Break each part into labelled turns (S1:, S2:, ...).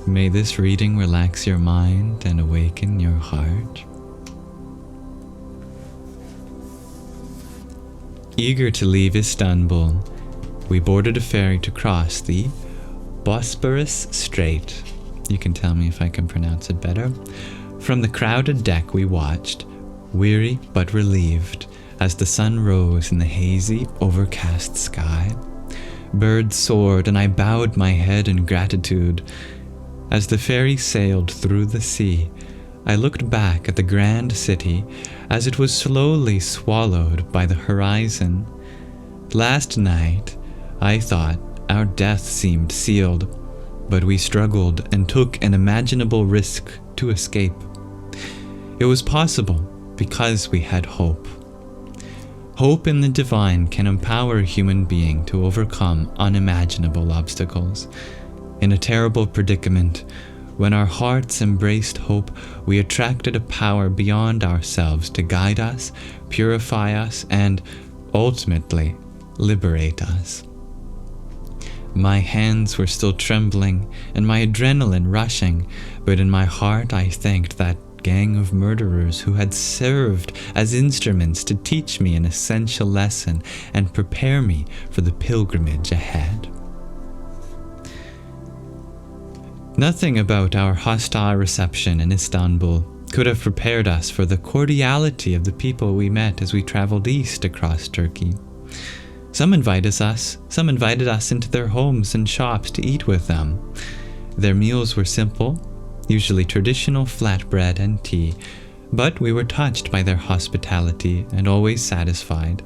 S1: May this reading relax your mind and awaken your heart. Eager to leave Istanbul, we boarded a ferry to cross the Bosporus Strait. You can tell me if I can pronounce it better. From the crowded deck we watched, weary but relieved, as the sun rose in the hazy, overcast sky. Birds soared, and I bowed my head in gratitude. As the ferry sailed through the sea, I looked back at the grand city as it was slowly swallowed by the horizon. Last night, I thought our death seemed sealed, but we struggled and took an imaginable risk to escape. It was possible because we had hope. Hope in the divine can empower a human being to overcome unimaginable obstacles. In a terrible predicament, when our hearts embraced hope, we attracted a power beyond ourselves to guide us, purify us, and ultimately liberate us. My hands were still trembling and my adrenaline rushing, but in my heart I thanked that gang of murderers who had served as instruments to teach me an essential lesson and prepare me for the pilgrimage ahead. Nothing about our hostile reception in Istanbul could have prepared us for the cordiality of the people we met as we traveled east across Turkey. Some invited us into their homes and shops to eat with them. Their meals were simple, usually traditional flatbread and tea, but we were touched by their hospitality and always satisfied.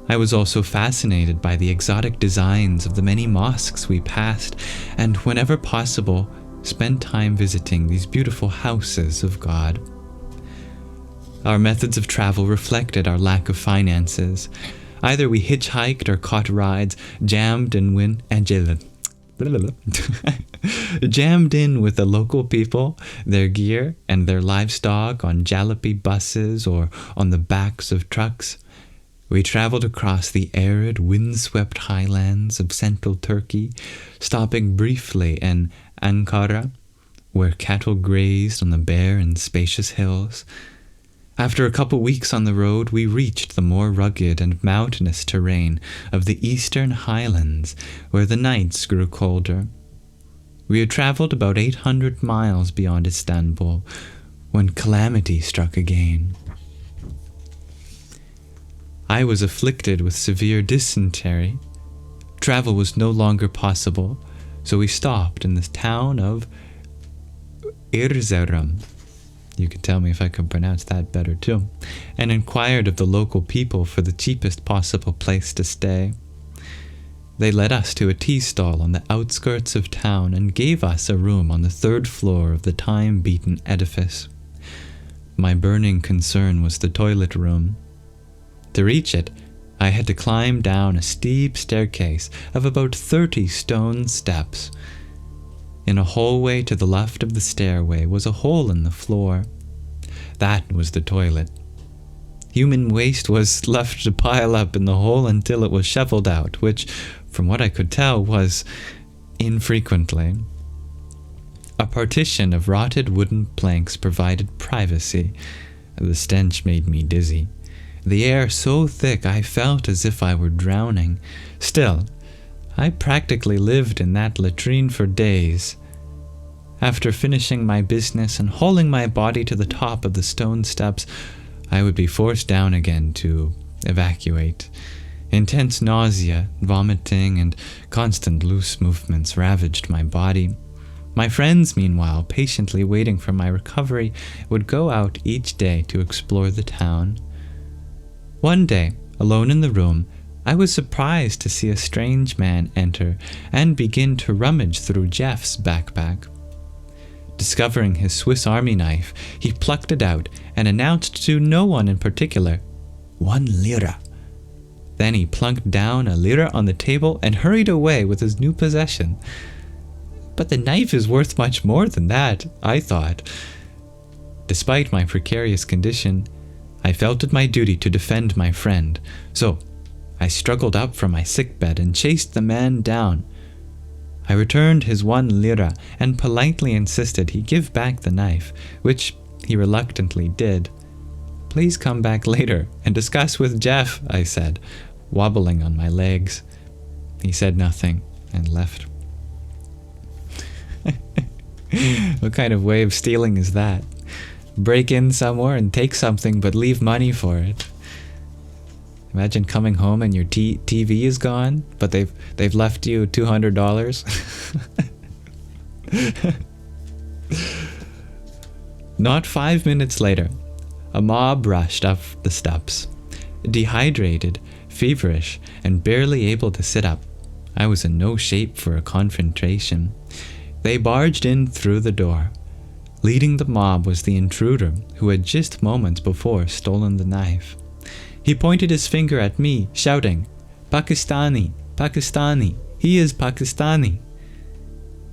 S1: I was also fascinated by the exotic designs of the many mosques we passed, and whenever possible, spent time visiting these beautiful houses of God. Our methods of travel reflected our lack of finances. Either we hitchhiked or caught rides, jammed in with the local people, their gear and their livestock on jalopy buses or on the backs of trucks. We traveled across the arid, windswept highlands of central Turkey, stopping briefly in Ankara, where cattle grazed on the bare and spacious hills. After a couple weeks on the road, we reached the more rugged and mountainous terrain of the eastern highlands, where the nights grew colder. We had traveled about 800 miles beyond Istanbul when calamity struck again. I was afflicted with severe dysentery. Travel was no longer possible, so we stopped in the town of Erzurum. You can tell me if I can pronounce that better too, and inquired of the local people for the cheapest possible place to stay. They led us to a tea stall on the outskirts of town and gave us a room on the third floor of the time-beaten edifice. My burning concern was the toilet room. To reach it, I had to climb down a steep staircase of about 30 stone steps. In a hallway to the left of the stairway was a hole in the floor. That was the toilet. Human waste was left to pile up in the hole until it was shoveled out, which, from what I could tell, was infrequently. A partition of rotted wooden planks provided privacy. The stench made me dizzy. The air so thick I felt as if I were drowning. Still, I practically lived in that latrine for days. After finishing my business and hauling my body to the top of the stone steps, I would be forced down again to evacuate. Intense nausea, vomiting, and constant loose movements ravaged my body. My friends, meanwhile, patiently waiting for my recovery, would go out each day to explore the town. One day, alone in the room, I was surprised to see a strange man enter and begin to rummage through Jeff's backpack. Discovering his Swiss Army knife, he plucked it out and announced to no one in particular, 1 lira. Then he plunked down a lira on the table and hurried away with his new possession. But the knife is worth much more than that, I thought. Despite my precarious condition, I felt it my duty to defend my friend, so I struggled up from my sickbed and chased the man down. I returned his 1 lira and politely insisted he give back the knife, which he reluctantly did. "Please come back later and discuss with Jeff," I said, wobbling on my legs. He said nothing and left. What kind of way of stealing is that? Break in somewhere and take something but leave money for it. Imagine coming home and your TV is gone, but they've left you $200. Not 5 minutes later, a mob rushed up the steps. Dehydrated, feverish, and barely able to sit up, I was in no shape for a confrontation. They barged in through the door. Leading the mob was the intruder who had just moments before stolen the knife. He pointed his finger at me, shouting, "Pakistani, Pakistani, he is Pakistani."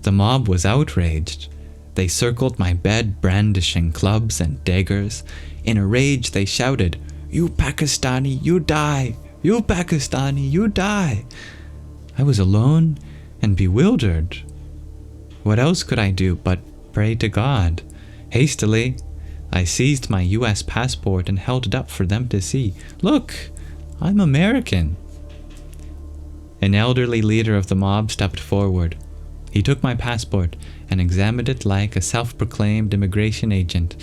S1: The mob was outraged. They circled my bed, brandishing clubs and daggers. In a rage they shouted, "You Pakistani, you die! You Pakistani, you die!" I was alone and bewildered. What else could I do but pray to God? Hastily, I seized my U.S. passport and held it up for them to see. "Look, I'm American." An elderly leader of the mob stepped forward. He took my passport and examined it like a self-proclaimed immigration agent,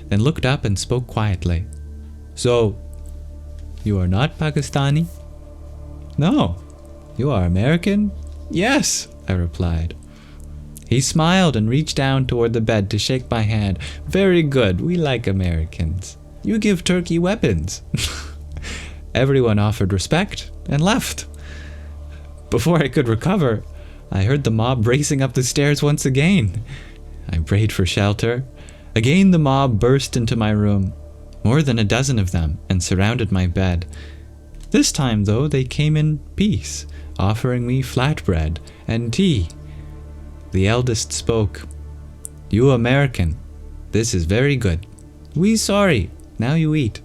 S1: then looked up and spoke quietly. "So, you are not Pakistani?" "No." "You are American?" "Yes," I replied. He smiled and reached down toward the bed to shake my hand. "Very good, we like Americans. You give Turkey weapons." Everyone offered respect and left. Before I could recover, I heard the mob racing up the stairs once again. I prayed for shelter. Again the mob burst into my room, more than a dozen of them, and surrounded my bed. This time, though, they came in peace, offering me flatbread and tea. The eldest spoke. "You American, this is very good. We sorry, now you eat."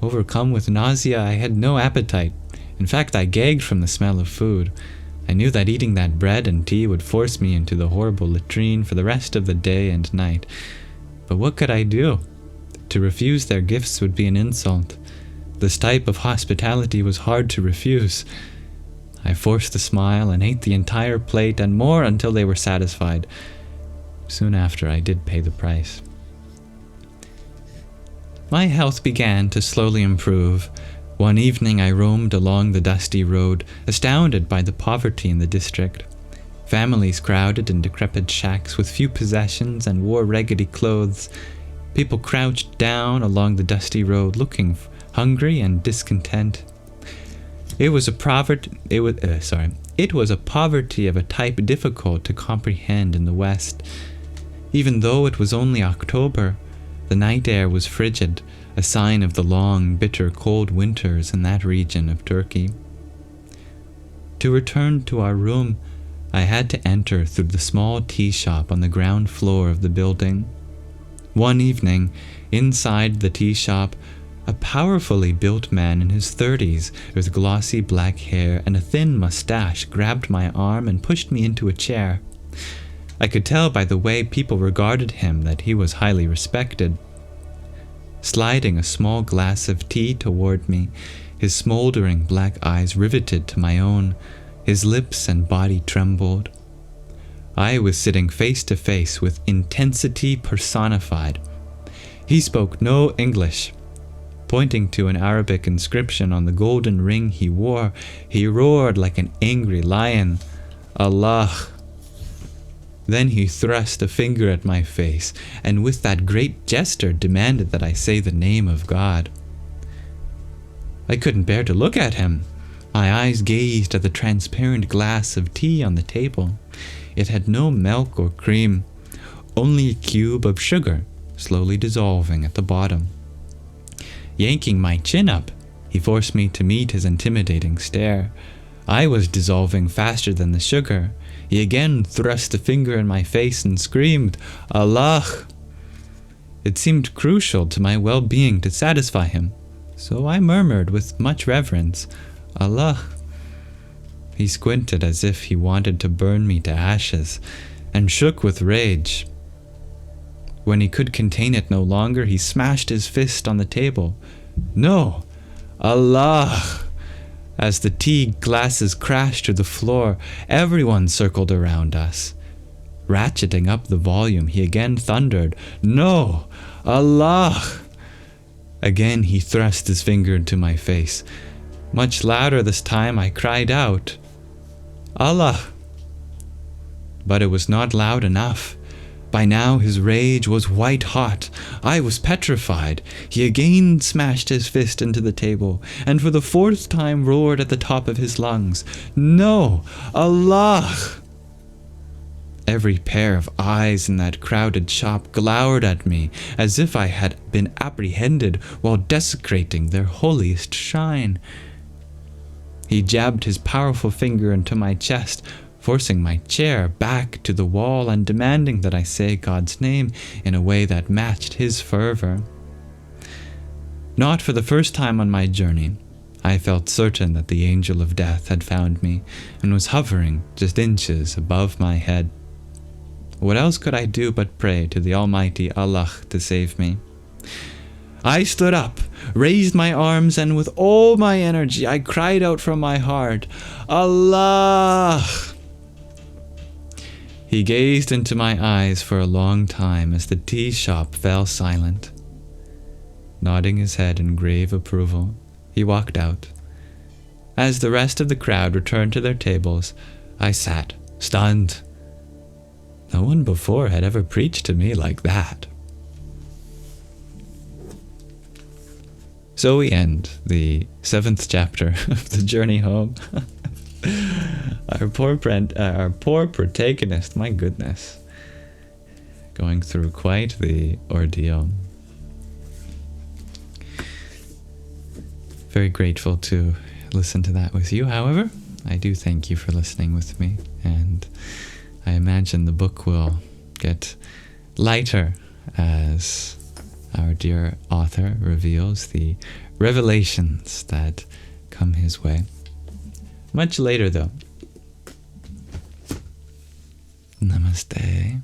S1: Overcome with nausea, I had no appetite. In fact, I gagged from the smell of food. I knew that eating that bread and tea would force me into the horrible latrine for the rest of the day and night. But what could I do? To refuse their gifts would be an insult. This type of hospitality was hard to refuse. I forced a smile and ate the entire plate and more until they were satisfied. Soon after, I did pay the price. My health began to slowly improve. One evening I roamed along the dusty road, astounded by the poverty in the district. Families crowded in decrepit shacks with few possessions and wore raggedy clothes. People crouched down along the dusty road, looking hungry and discontent. It was a poverty of a type difficult to comprehend in the West. Even though it was only October, the night air was frigid, a sign of the long, bitter, cold winters in that region of Turkey. To return to our room, I had to enter through the small tea shop on the ground floor of the building. One evening, inside the tea shop, a powerfully built man in his 30s with glossy black hair and a thin mustache grabbed my arm and pushed me into a chair. I could tell by the way people regarded him that he was highly respected. Sliding a small glass of tea toward me, his smoldering black eyes riveted to my own, his lips and body trembled. I was sitting face to face with intensity personified. He spoke no English. Pointing to an Arabic inscription on the golden ring he wore, he roared like an angry lion, "Allah!" Then he thrust a finger at my face, and with that great gesture demanded that I say the name of God. I couldn't bear to look at him. My eyes gazed at the transparent glass of tea on the table. It had no milk or cream, only a cube of sugar, slowly dissolving at the bottom. Yanking my chin up, he forced me to meet his intimidating stare. I was dissolving faster than the sugar. He again thrust a finger in my face and screamed, "Allah!" It seemed crucial to my well-being to satisfy him, so I murmured with much reverence, "Allah." He squinted as if he wanted to burn me to ashes, and shook with rage. When he could contain it no longer, he smashed his fist on the table. No! Allah! As the tea glasses crashed to the floor, everyone circled around us. Ratcheting up the volume, he again thundered, No! Allah! Again he thrust his finger into my face. Much louder this time I cried out, Allah! But it was not loud enough. By now his rage was white hot. I was petrified. He again smashed his fist into the table, and for the fourth time roared at the top of his lungs, No! Allah! Every pair of eyes in that crowded shop glowered at me as if I had been apprehended while desecrating their holiest shrine. He jabbed his powerful finger into my chest, forcing my chair back to the wall and demanding that I say God's name in a way that matched his fervor. Not for the first time on my journey, I felt certain that the angel of death had found me and was hovering just inches above my head. What else could I do but pray to the Almighty Allah to save me? I stood up, raised my arms, and with all my energy I cried out from my heart, Allah! He gazed into my eyes for a long time as the tea shop fell silent. Nodding his head in grave approval, he walked out. As the rest of the crowd returned to their tables, I sat, stunned. No one before had ever preached to me like that. So we end the 7th chapter of the journey home. Our poor protagonist, my goodness, going through quite the ordeal. Very grateful to listen to that with you. However, I do thank you for listening with me, and I imagine the book will get lighter as our dear author reveals the revelations that come his way. Much later, though. Namaste.